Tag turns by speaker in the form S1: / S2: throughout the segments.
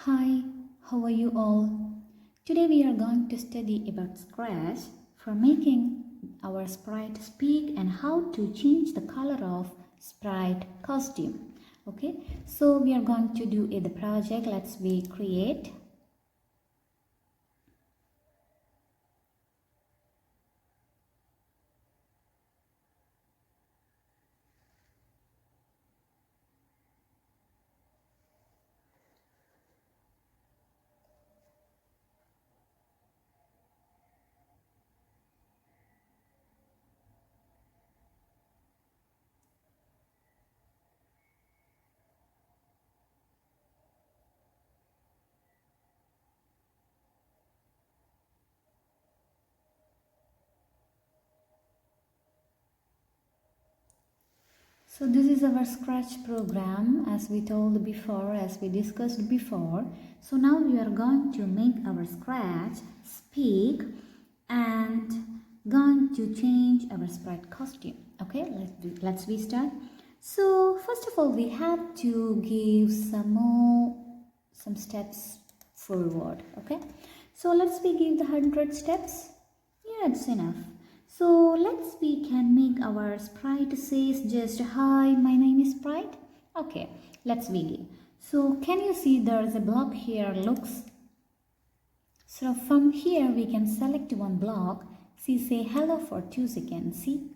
S1: Hi, how are you all? Today we are going to study about Scratch for making our sprite speak and how to change the color of sprite costume. Okay, so we are going to do the project. Let's create. So this is our Scratch program as we told before, as we discussed before. So now we are going to make our Scratch speak and going to change our sprite costume. Okay, let's start. So first of all, we have to give some steps forward. Okay, so let's give the 100 steps. Yeah, it's enough. So we can make our sprite says just hi, my name is Sprite. Okay, let's begin. So can you see there is a block here looks. So from here we can select one block. See, say hello for 2 seconds. See,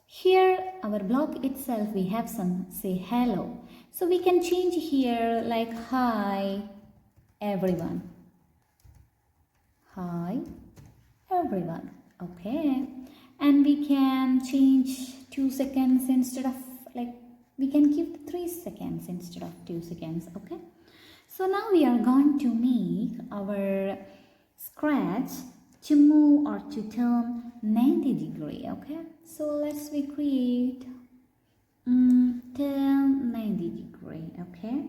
S1: here our block itself we have some say hello. So we can change here like hi everyone. Hi everyone. Okay, and we can change 2 seconds instead of we can give 3 seconds instead of 2 seconds. Okay, so now we are going to make our Scratch to move or to turn 90 degree. Okay, so let's create turn 90 degree. Okay,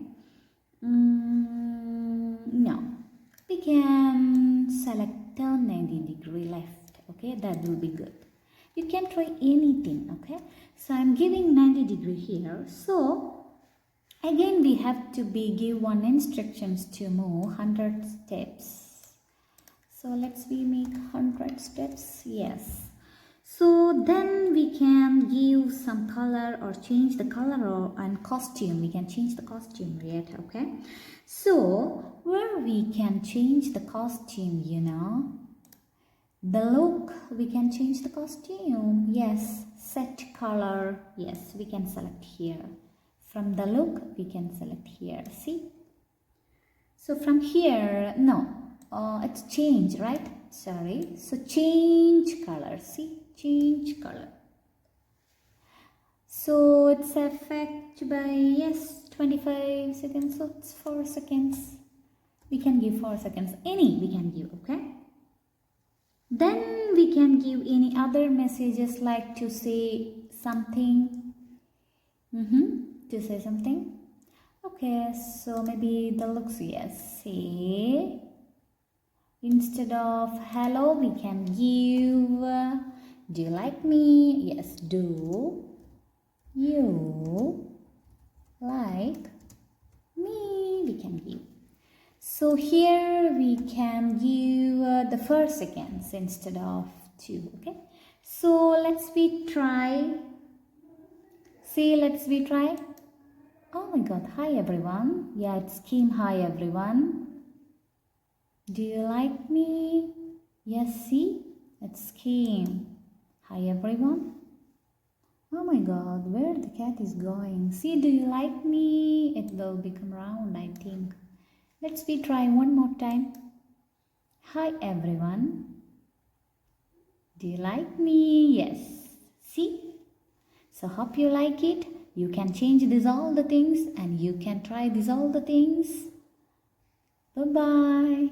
S1: no, we can select turn 90 degree left. Okay, that will be good. You can try anything. Okay, so I'm giving 90 degree here. So again we have to give one instructions to move 100 steps. So let's make 100 steps. Yes. So then we can give some color or change the color and costume. We can change the costume, right? Okay. So where we can change the costume, the look, we can change the costume. Yes, set color. Yes, we can select here. From the look, we can select here. See? So from here, no, it's change, right? Sorry. So change color. See? Change color. So it's affected by, yes, 25 seconds. So it's 4 seconds. We can give 4 seconds. Any we can give, okay? Then we can give any other messages like to say something. To say something. Okay, so maybe the looks, yes. Say, instead of hello, we can give, do you like me? Yes, do you like me? We can give. So here we can give the 4 seconds instead of 2. Okay. So let's try. See, let's try. Oh my God. Hi everyone. Yeah, it's came. Hi everyone. Do you like me? Yes. See, it's came. Hi everyone. Oh my God. Where the cat is going? See, do you like me? It will become round, I think. Let's try one more time. Hi everyone. Do you like me? Yes. See? So hope you like it. You can change this all the things and you can try this all the things. Bye-bye.